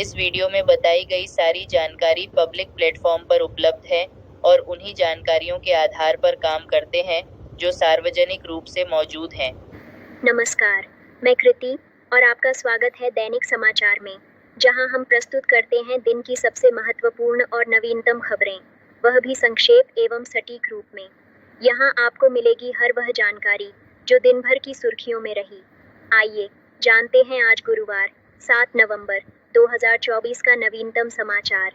इस वीडियो में बताई गई सारी जानकारी पब्लिक प्लेटफॉर्म पर उपलब्ध है और उन्हीं जानकारियों के आधार पर काम करते हैं जो सार्वजनिक रूप से मौजूद हैं। नमस्कार, मैं कृति और आपका स्वागत है दैनिक समाचार में, जहां हम प्रस्तुत करते हैं दिन की सबसे महत्वपूर्ण और नवीनतम खबरें, वह भी संक्षेप एवं सटीक रूप में। यहां आपको मिलेगी हर वह जानकारी जो दिन भर की सुर्खियों में रही। आइए जानते हैं आज गुरुवार 7 नवंबर 2024 का नवीनतम समाचार।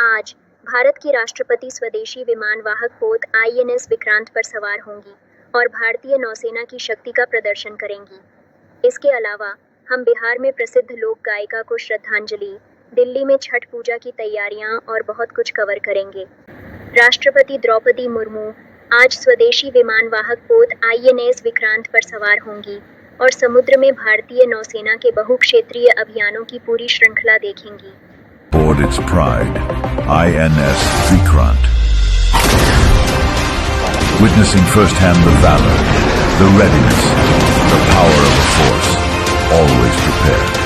आज भारत की राष्ट्रपति स्वदेशी विमान वाहक पोत INS विक्रांत पर सवार होंगी और भारतीय नौसेना की शक्ति का प्रदर्शन करेंगी। इसके अलावा हम बिहार में प्रसिद्ध लोक गायिका को श्रद्धांजलि, दिल्ली में छठ पूजा की तैयारियां और बहुत कुछ कवर करेंगे। राष्ट्रपति द्रौपदी मुर्मू आज स्वदेशी विमान वाहक पोत INS विक्रांत पर सवार होंगी और समुद्र में भारतीय नौसेना के बहुक्षेत्रीय अभियानों की पूरी श्रृंखला देखेंगी। Aboard its pride, INS Vikrant. Witnessing firsthand the valor, the readiness, the power of a force, always prepared.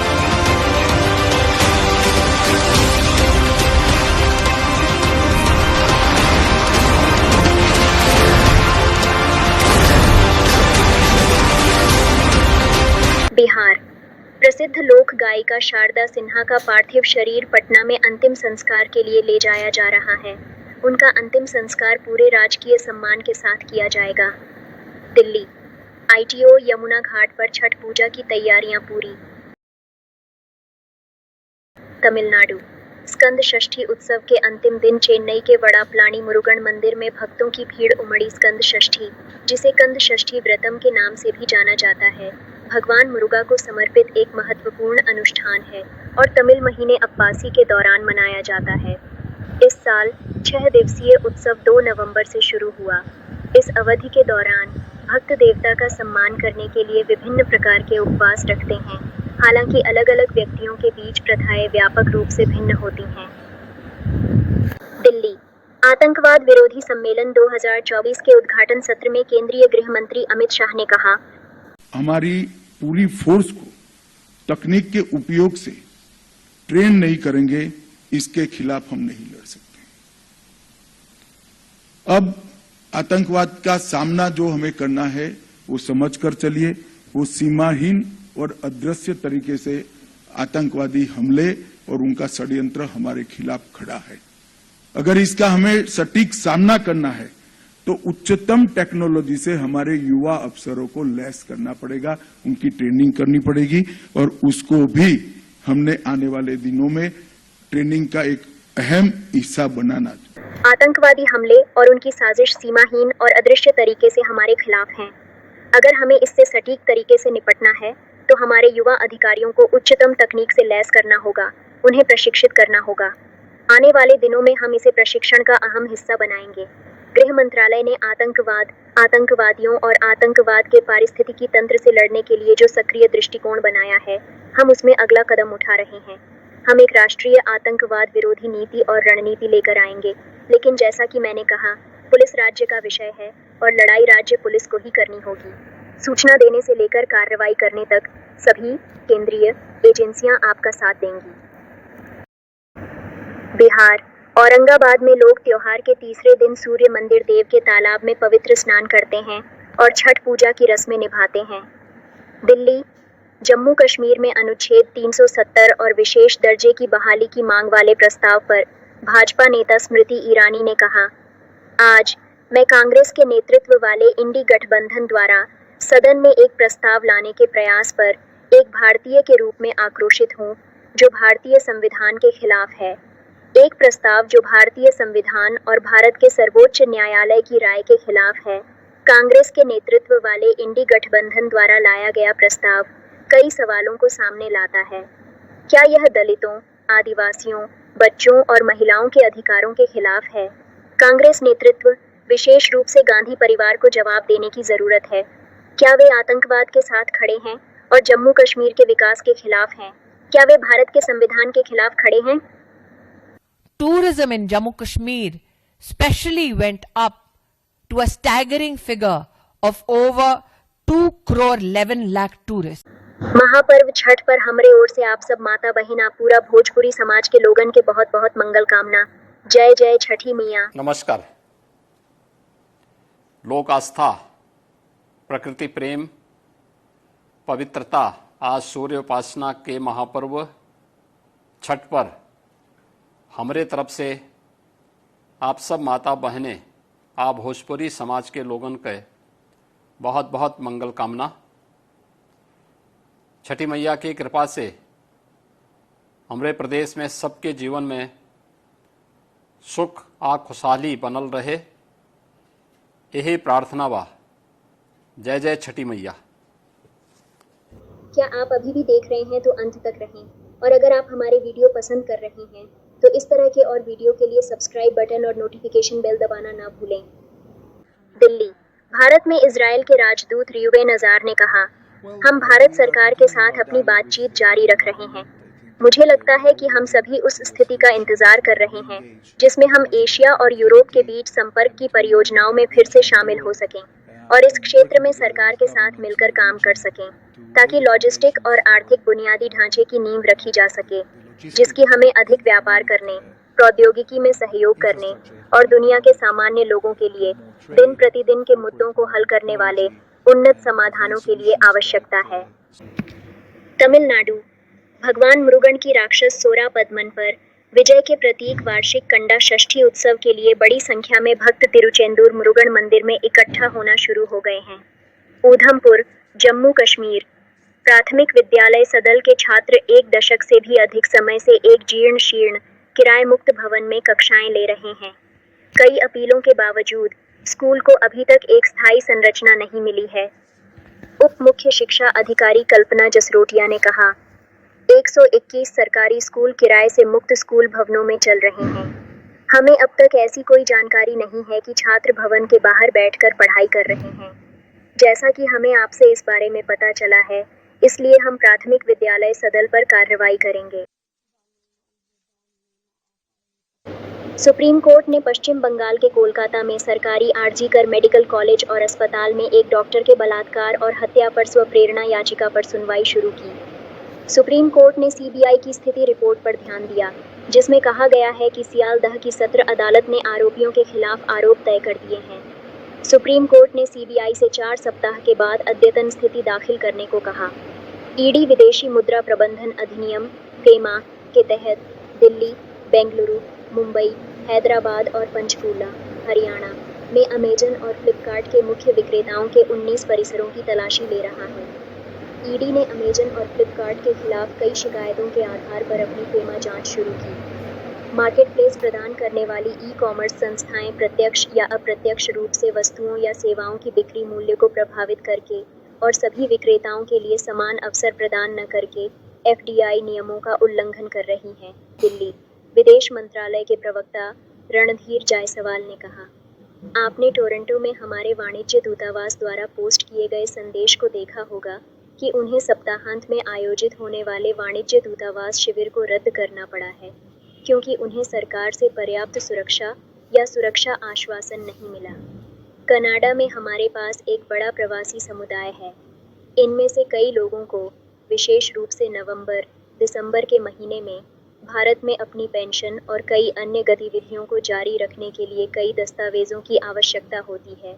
Bihar प्रसिद्ध लोक गायिका शारदा सिन्हा का पार्थिव शरीर पटना में अंतिम संस्कार के लिए ले जाया जा रहा है। उनका अंतिम संस्कार पूरे राजकीय सम्मान के साथ किया जाएगा। दिल्ली ITO यमुना घाट पर छठ पूजा की तैयारियां पूरी। तमिलनाडु स्कंद षष्ठी उत्सव के अंतिम दिन चेन्नई के वड़ापलानी मुरुगन मंदिर में भक्तों की भीड़ उमड़ी। स्कंद षष्ठी, जिसे कंद षष्ठी व्रतम के नाम से भी जाना जाता है, भगवान मुरुगा को समर्पित एक महत्वपूर्ण अनुष्ठान है और तमिल महीने अप्पासी के दौरान मनाया जाता है। इस साल 6 दिवसीय उत्सव 2 नवंबर से शुरू हुआ। इस अवधि के दौरान भक्त देवता का सम्मान करने के लिए विभिन्न प्रकार के उपवास रखते हैं। हालांकि अलग अलग व्यक्तियों के बीच प्रथाएं व्यापक रूप से भिन्न होती हैं। दिल्ली आतंकवाद विरोधी सम्मेलन 2024 के उद्घाटन सत्र में केंद्रीय गृह मंत्री अमित शाह ने कहा, हमारी पूरी फोर्स को तकनीक के उपयोग से ट्रेन नहीं करेंगे, इसके खिलाफ हम नहीं लड़ सकते। अब आतंकवाद का सामना जो हमें करना है वो समझकर चलिए। वो सीमाहीन और अदृश्य तरीके से आतंकवादी हमले और उनका षड्यंत्र हमारे खिलाफ खड़ा है। अगर इसका हमें सटीक सामना करना है तो उच्चतम टेक्नोलॉजी से हमारे युवा अफसरों को लैस करना पड़ेगा, उनकी ट्रेनिंग करनी पड़ेगी और उसको भी हमने आने वाले दिनों में ट्रेनिंग का एक अहम हिस्सा बनाना। आतंकवादी हमले और उनकी साजिश सीमाहीन और अदृश्य तरीके से हमारे खिलाफ हैं। अगर हमें इससे सटीक तरीके से निपटना है तो हमारे युवा अधिकारियों को उच्चतम तकनीक से लैस करना होगा, उन्हें प्रशिक्षित करना होगा। आने वाले दिनों में हम इसे प्रशिक्षण का अहम हिस्सा बनाएंगे। गृह मंत्रालय ने आतंकवाद, आतंकवादियों और आतंकवाद के पारिस्थितिकी तंत्र से लड़ने के लिए जो सक्रिय दृष्टिकोण बनाया है, हम उसमें अगला कदम उठा रहे हैं। हम एक राष्ट्रीय आतंकवाद विरोधी नीति और रणनीति लेकर आएंगे, लेकिन जैसा कि मैंने कहा, पुलिस राज्य का विषय है और लड़ाई राज्य पुलिस को ही करनी होगी। सूचना देने से लेकर कार्रवाई करने तक सभी केंद्रीय एजेंसियां आपका साथ देंगी। बिहार औरंगाबाद में लोग त्योहार के तीसरे दिन सूर्य मंदिर देव के तालाब में पवित्र स्नान करते हैं और छठ पूजा की रस्में निभाते हैं। दिल्ली जम्मू कश्मीर में अनुच्छेद 370 और विशेष दर्जे की बहाली की मांग वाले प्रस्ताव पर भाजपा नेता स्मृति ईरानी ने कहा, आज मैं कांग्रेस के नेतृत्व वाले इंडी गठबंधन द्वारा सदन में एक प्रस्ताव लाने के प्रयास पर एक भारतीय के रूप में आक्रोशित हूँ, जो भारतीय संविधान के खिलाफ है। एक प्रस्ताव जो भारतीय संविधान और भारत के सर्वोच्च न्यायालय की राय के खिलाफ है। कांग्रेस के नेतृत्व वाले इंडी गठबंधन द्वारा लाया गया प्रस्ताव कई सवालों को सामने लाता है। क्या यह दलितों, आदिवासियों, बच्चों और महिलाओं के अधिकारों के खिलाफ है? कांग्रेस नेतृत्व, विशेष रूप से गांधी परिवार को जवाब देने की जरूरत है। क्या वे आतंकवाद के साथ खड़े हैं और जम्मू कश्मीर के विकास के खिलाफ हैं? क्या वे भारत के संविधान के खिलाफ खड़े हैं? Tourism in Jammu Kashmir especially went up to a staggering figure of over 2 crore 11 lakh tourists. महापर्व छठ पर हमरे ओर से आप सब माता बहन आप पूरा भोजपुरी समाज के लोगन के बहुत बहुत मंगल कामना। जय जय छठी मैया। नमस्कार। लोक आस्था, प्रकृति प्रेम, पवित्रता, आज सूर्य उपासना के महापर्व छठ पर हमरे तरफ से आप सब माता बहनें, आप भोजपुरी समाज के लोगन के बहुत बहुत मंगल कामना। छठी मैया की कृपा से हमरे प्रदेश में सबके जीवन में सुख आ खुशहाली बनल रहे, यही प्रार्थना बा। जय जय छठी मैया। क्या आप अभी भी देख रहे हैं तो अंत तक रहें, और अगर आप हमारे वीडियो पसंद कर रहे हैं तो इस तरह के और वीडियो के लिए सब्सक्राइब बटन और नोटिफिकेशन बेल दबाना ना भूलें। दिल्ली, भारत में इजराइल के राजदूत रियूवेन अजार ने कहा, हम भारत सरकार के साथ अपनी बातचीत जारी रख रहे हैं। मुझे लगता है कि हम सभी उस स्थिति का इंतजार कर रहे हैं जिसमें हम एशिया और यूरोप के बीच संपर्क की परियोजनाओं में फिर से शामिल हो सकें और इस क्षेत्र में सरकार के साथ मिलकर काम कर सकें, ताकि लॉजिस्टिक और आर्थिक बुनियादी ढांचे की नींव रखी जा सके, जिसकी हमें अधिक व्यापार करने, प्रौद्योगिकी में सहयोग करने और दुनिया के सामान्य लोगों के लिए दिन प्रतिदिन के मुद्दों को हल करने वाले उन्नत समाधानों के लिए आवश्यकता है। तमिलनाडु, भगवान मुरुगन की राक्षस सोरा पद्मन पर विजय के प्रतीक वार्षिक कंडा षष्ठी उत्सव के लिए बड़ी संख्या में भक्त तिरुचेंदूर मुरुगन मंदिर में इकट्ठा होना शुरू हो गए हैं। ऊधमपुर, जम्मू कश्मीर, प्राथमिक विद्यालय सदल के छात्र 1 दशक से भी अधिक समय से एक जीर्ण शीर्ण किराए मुक्त भवन में कक्षाएं ले रहे हैं। कई अपीलों के बावजूद स्कूल को अभी तक एक स्थायी संरचना नहीं मिली है। उप मुख्य शिक्षा अधिकारी कल्पना जसरोटिया ने कहा, 121 सरकारी स्कूल किराए से मुक्त स्कूल भवनों में चल रहे हैं। हमें अब तक ऐसी कोई जानकारी नहीं है कि छात्र भवन के बाहर बैठकर पढ़ाई कर रहे हैं। जैसा कि हमें आपसे इस बारे में पता चला है, इसलिए हम प्राथमिक विद्यालय सदल पर कार्रवाई करेंगे। सुप्रीम कोर्ट ने पश्चिम बंगाल के कोलकाता में सरकारी आरजीकर मेडिकल कॉलेज और अस्पताल में एक डॉक्टर के बलात्कार और हत्या पर स्वप्रेरणा याचिका पर सुनवाई शुरू की। सुप्रीम कोर्ट ने सीबीआई की स्थिति रिपोर्ट पर ध्यान दिया, जिसमें कहा गया है कि सियालदह की सत्र अदालत ने आरोपियों के खिलाफ आरोप तय कर दिए हैं। सुप्रीम कोर्ट ने सीबीआई से 4 सप्ताह के बाद अद्यतन स्थिति दाखिल करने को कहा। ईडी विदेशी मुद्रा प्रबंधन अधिनियम फेमा के तहत दिल्ली, बेंगलुरु, मुंबई, हैदराबाद और पंचकूला, हरियाणा में अमेजन और फ्लिपकार्ट के मुख्य विक्रेताओं के 19 परिसरों की तलाशी ले रहा है। ईडी ने अमेजन और फ्लिपकार्ट के खिलाफ कई शिकायतों के आधार पर अपनी फेमा जांच शुरू की। मार्केटप्लेस प्रदान करने वाली ई-कॉमर्स संस्थाएं प्रत्यक्ष या अप्रत्यक्ष रूप से वस्तुओं या सेवाओं की बिक्री मूल्य को प्रभावित करके और सभी विक्रेताओं के लिए समान अवसर प्रदान न करके एफडीआई नियमों का उल्लंघन कर रही हैं। दिल्ली, विदेश मंत्रालय के प्रवक्ता रणधीर जायसवाल ने कहा, आपने टोरंटो में हमारे वाणिज्य दूतावास द्वारा पोस्ट किए गए संदेश को देखा होगा कि उन्हें सप्ताहांत में आयोजित होने वाले वाणिज्य दूतावास शिविर को रद्द करना पड़ा है, क्योंकि उन्हें सरकार से पर्याप्त सुरक्षा या सुरक्षा आश्वासन नहीं मिला। कनाडा में हमारे पास एक बड़ा प्रवासी समुदाय है। इनमें से कई लोगों को विशेष रूप से नवंबर-दिसंबर के महीने में भारत में अपनी पेंशन और कई अन्य गतिविधियों को जारी रखने के लिए कई दस्तावेजों की आवश्यकता होती है।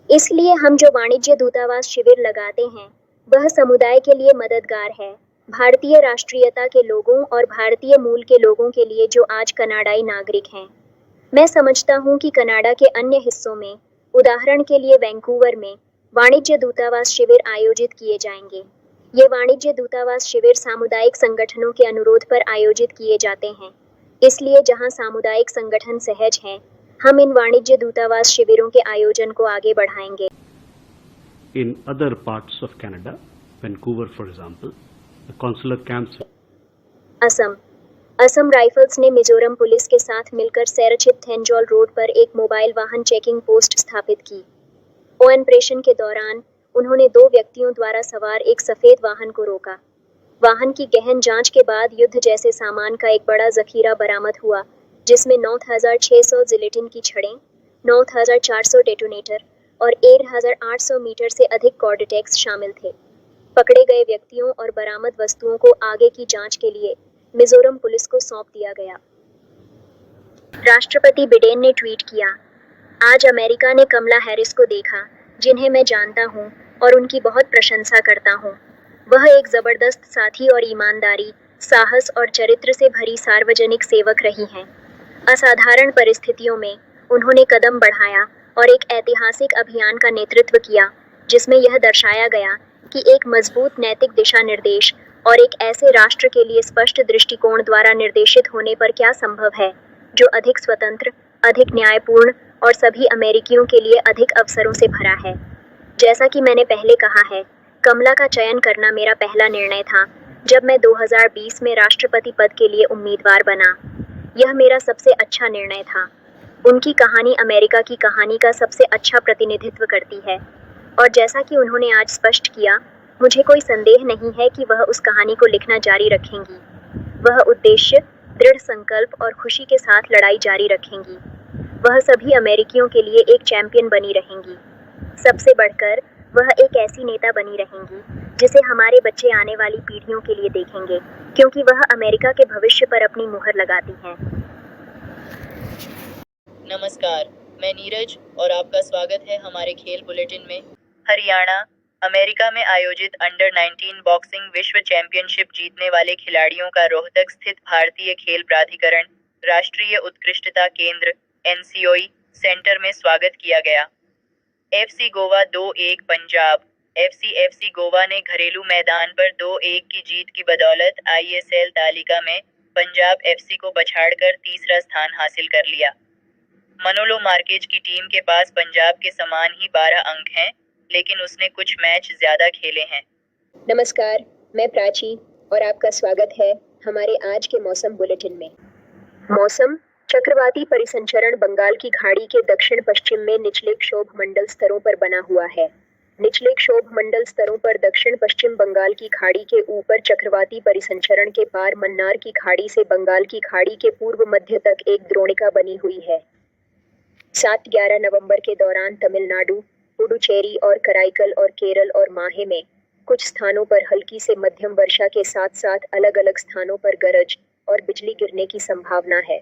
इसलिए हम जो वाणिज्य दूतावास शिविर लगाते हैं, वह समुदाय के लिए मददगार है। भारतीय राष्ट्रीयता के लोगों और भारतीय मूल के लोगों के लिए जो आज कनाडाई नागरिक हैं। मैं समझता हूं कि कनाडा के अन्य हिस्सों में, उदाहरण के लिए वैंकूवर में, वाणिज्य दूतावास शिविर आयोजित किए जाएंगे। ये वाणिज्य दूतावास शिविर सामुदायिक संगठनों के अनुरोध पर आयोजित किए जाते हैं। इसलिए जहां सामुदायिक संगठन सहज हैं, हम इन वाणिज्य दूतावास शिविरों के आयोजन को आगे बढ़ाएंगे। In other parts of Canada, Vancouver for example, the consular camps. Assam rifles ने मिजोरम पुलिस के साथ मिलकर सैरचिप थेंजौल रोड पर एक मोबाइल वाहन चेकिंग पोस्ट स्थापित की। ऑपरेशन के दौरान उन्होंने 2 व्यक्तियों द्वारा सवार एक सफेद वाहन को रोका। वाहन की गहन जांच के बाद युद्ध जैसे सामान का एक बड़ा जखीरा बरामद हुआ, जिसमें 9,600 जिलेटिन की छड़ें, 9,400 डेटोनेटर और 1,800 मीटर से अधिक कॉर्डेटेक्स शामिल थे। पकड़े गए व्यक्तियों और बरामद वस्तुओं को आगे की जांच के लिए मिजोरम पुलिस को सौंप दिया गया। राष्ट्रपति बिडेन ने ट्वीट किया, आज अमेरिका ने कमला हैरिस को देखा, जिन्हें मैं जानता हूं और उनकी बहुत प्रशंसा करता हूं। वह एक जबरदस्त साथी और ईमानदारी, साहस और चरित्र से भरी सार्वजनिक सेवक रही हैं। असाधारण परिस्थितियों में उन्होंने कदम बढ़ाया और एक ऐतिहासिक अभियान का नेतृत्व किया, जिसमें यह दर्शाया गया कि एक मजबूत नैतिक दिशा निर्देश और एक ऐसे राष्ट्र के लिए स्पष्ट दृष्टिकोण द्वारा निर्देशित होने पर क्या संभव है, जो अधिक स्वतंत्र, अधिक न्यायपूर्ण और सभी अमेरिकियों के लिए अधिक अवसरों से भरा है। जैसा कि मैंने पहले कहा है, कमला का चयन करना मेरा पहला निर्णय था जब मैं 2020 में राष्ट्रपति पद के लिए उम्मीदवार बना। यह मेरा सबसे अच्छा निर्णय था। उनकी कहानी अमेरिका की कहानी का सबसे अच्छा प्रतिनिधित्व करती है और जैसा कि उन्होंने आज स्पष्ट किया, मुझे कोई संदेह नहीं है कि वह उस कहानी को लिखना जारी रखेंगी। वह उद्देश्य, दृढ़ संकल्प और खुशी के साथ लड़ाई जारी रखेंगी। वह सभी अमेरिकियों के लिए एक चैंपियन बनी रहेंगी। सबसे बढ़कर वह एक ऐसी नेता बनी रहेंगी जिसे हमारे बच्चे आने वाली पीढ़ियों के लिए देखेंगे, क्योंकि वह अमेरिका के भविष्य पर अपनी मुहर लगाती हैं। नमस्कार, मैं नीरज और आपका स्वागत है हमारे खेल बुलेटिन में। हरियाणा, अमेरिका में आयोजित अंडर 19 बॉक्सिंग विश्व चैंपियनशिप जीतने वाले खिलाड़ियों का रोहतक स्थित भारतीय खेल प्राधिकरण, राष्ट्रीय उत्कृष्टता केंद्र (NCOE) सेंटर में स्वागत किया गया। FC गोवा 2-1 पंजाब। FC गोवा ने घरेलू मैदान पर 2-1 की जीत की बदौलत ISL तालिका में पंजाब FC को पछाड़कर तीसरा स्थान हासिल कर लिया। मनोलो मार्केज की टीम के पास पंजाब के समान ही 12 अंक हैं, लेकिन उसने कुछ मैच ज्यादा खेले हैं। नमस्कार, मैं प्राची और आपका स्वागत है हमारे आज के मौसम बुलेटिन में। मौसम, चक्रवाती परिसंचरण बंगाल की खाड़ी के दक्षिण पश्चिम में निचले क्षोभ मंडल स्तरों पर बना हुआ है। निचले क्षोभ मंडल स्तरों पर दक्षिण पश्चिम बंगाल की खाड़ी के ऊपर चक्रवाती परिसंचरण के पार मन्नार की खाड़ी से बंगाल की खाड़ी के पूर्व मध्य तक एक द्रोणिका बनी हुई है। 7-11 नवंबर के दौरान तमिलनाडु, पुडुचेरी और कराईकल और केरल और माहे में कुछ स्थानों पर हल्की से मध्यम वर्षा के साथ साथ अलग अलग स्थानों पर गरज और बिजली गिरने की संभावना है।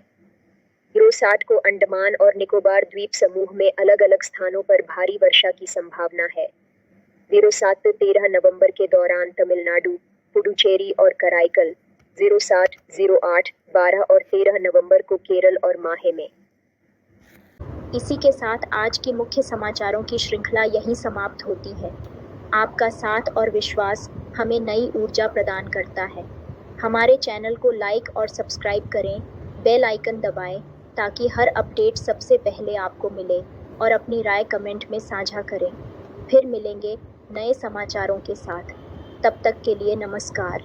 यूरो-7 को अंडमान और निकोबार द्वीप समूह में अलग अलग स्थानों पर भारी वर्षा की संभावना है। यूरो-7 13 नवंबर के दौरान तमिलनाडु, पुडुचेरी और कराईकल, 07, 08, 12 और 13 नवंबर को केरल और माहे में। इसी के साथ आज की मुख्य समाचारों की श्रृंखला यहीं समाप्त होती है। आपका साथ और विश्वास हमें नई ऊर्जा प्रदान करता है। हमारे चैनल को लाइक और सब्सक्राइब करें, बेल आइकन दबाएं ताकि हर अपडेट सबसे पहले आपको मिले और अपनी राय कमेंट में साझा करें। फिर मिलेंगे नए समाचारों के साथ। तब तक के लिए नमस्कार।